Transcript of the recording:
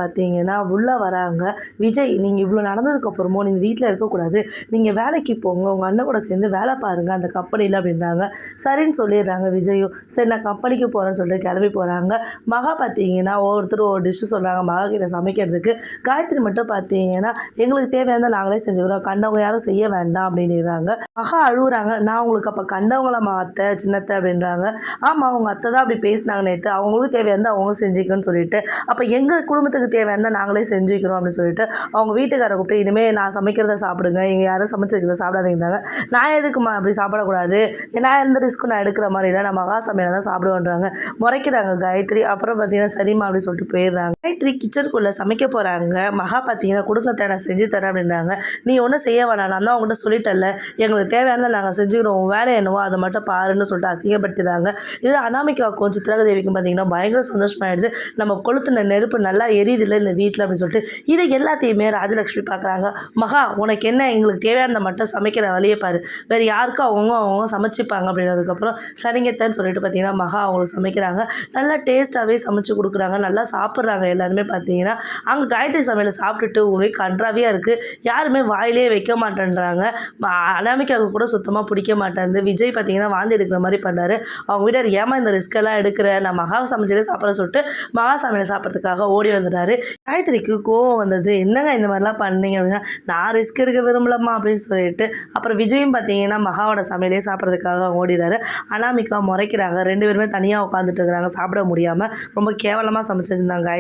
பார்த்தீங்கன்னா உள்ளே வராங்க. விஜய், நீங்கள் இவ்வளோ நடந்ததுக்கப்புறமும் நீங்கள் வீட்டில் இருக்கக்கூடாது, நீங்கள் வேலைக்கு போங்க, உங்கள் அண்ணன் கூட சேர்ந்து வேலை பாருங்கள் அந்த கம்பெனியில் அப்படின்றாங்க. சரின்னு சொல்லிடுறாங்க விஜயும். சரி நான் கம்பெனிக்கு போகிறேன்னு சொல்லிட்டு கிளம்பி போகிறாங்க. மகா பார்த்தீங்கன்னா ஒவ்வொருத்தரும் ஒரு டிஷ்ஷு சொல்கிறாங்க மகா கிட்ட சமைக்கிறதுக்கு. காயத்ரி மட்டும் பார்த்தீங்கன்னா எங்களுக்கு தேவையானதை நாங்களே செஞ்சுக்கிறோம், கண்டவங்க யாரும் செய்ய வேண்டாம் அப்படின்றாங்க. மகா அழுகுறாங்க. நான் உங்களுக்கு அப்போ கண்டவங்களம்மா அத்தை சின்னத்தை அப்படின்றாங்க. ஆமாம், அவங்க அத்தை தான் அப்படி பேசினாங்க நேற்று, அவங்களுக்கு தேவையானதை அவங்க செஞ்சுக்கணும்னு சொல்லிட்டு, அப்போ எங்கள் குடும்பத்துக்கு தேவையானதை நாங்களே செஞ்சுக்கிறோம் அப்படின்னு சொல்லிட்டு அவங்க வீட்டுக்காரை கூப்பிட்டு இனிமேல் நான் சமைக்கிறத சாப்பிடுங்க, இங்கே யாரும் சமைச்சு வச்சுக்கிறத சாப்பிடாதீங்கன்னாங்க. நான் எதுக்குமா அப்படி சாப்பிடக்கூடாது, நான் எந்த ரிஸ்க்கும் நான் எடுக்கிற மாதிரி இல்லை, நான் மகா சமையலை தான் சாப்பிடுவேன்றாங்க. முறைக்கிறாங்க காயத்ரி. அப்புறம் பார்த்தீங்கன்னா சரிம்மா அப்படின்னு சொல்லிட்டு போயிடுறாங்க. காயத்ரி கிச்சனுக்குள்ளே சமைக்க போகிறாங்க. மகா பார்த்தீங்கன்னா கொடுங்க நான் செஞ்சு தரேன் அப்படின்றாங்க. நீ ஒன்றும் செய்ய வேணாம், நான் தான் அவங்ககிட்ட சொல்லிட்டேன்ல, எங்களுக்கு தேவையானதை நாங்கள் செஞ்சுக்கிறோம், வேலை என்னவோ அதை மட்டும் பாருன்னு சொல்லிட்டு அசிங்கப்படுத்திடுறாங்க. இது அனாமிகாவுக்கும் சித்ராதேவிக்கும் பார்த்தீங்கன்னா பயங்கர சந்தோஷமாயிடுது. நம்ம கொளுத்துன நெருப்பு நல்லா எரியுதில்லை இந்த வீட்டில் அப்படின்னு சொல்லிட்டு இதை எல்லாத்தையுமே ராஜலக்ஷ்மி பார்க்குறாங்க. மகா, உனக்கு என்ன, எங்களுக்கு தேவையானதை மட்டும் சமைக்கிற வழியை பாரு, வேறு யாருக்கும் அவங்க சமைச்சிப்பாங்க அப்படின்றதுக்கப்புறம் சரிங்கத்தன்னு சொல்லிட்டு பார்த்தீங்கன்னா மகா அவங்களுக்கு சமைக்கிறாங்க. நல்லா டேஸ்ட்டாகவே சமைச்சு கொடுக்குறாங்க. நல்லா சாப்பிட்றாங்க எல்லாருமே. பார்த்தீங்கன்னா அங்கே காயத்ரி சமையலை சாப்பிட்டுட்டு ஒரே கன்றாவியாக இருக்குது, யாருமே வாயிலே வைக்க மாட்டேன்றாங்க. அனாமிக்காவுக்கு கூட சுத்தமாக பிடிக்க மாட்டேங்குது. விஜய் பார்த்தீங்கன்னா வாந்தி எடுக்கிற மாதிரி பண்ணார். அவங்க வீட்டர் ஏமா இந்த ரிஸ்க்கெல்லாம் எடுக்கிற, நான் மகா சமைச்சதே சாப்பிட சொல்லிட்டு மகா சமையலை சாப்பிட்றதுக்காக ஓடி வந்துட்டாரு. காயத்ரிக்கு கோவம் வந்தது. என்னங்க இந்த மாதிரிலாம் பண்ணீங்க அப்படின்னா, நான் ரிஸ்க் எடுக்க விரும்பலம்மா அப்படின்னு சொல்லிட்டு அப்புறம் விஜயும் பார்த்தீங்கன்னா மகாவோட சமையலே சாப்பிட்றதுக்காக ஓடிறாரு. அனாமிகா முறைக்கிறாங்க. 2 பேருமே தனியாக உட்காந்துட்டு இருக்கிறாங்க சாப்பிட முடியாமல். ரொம்ப கேவலமாக சமைச்சிருந்தாங்க காயத்ரி.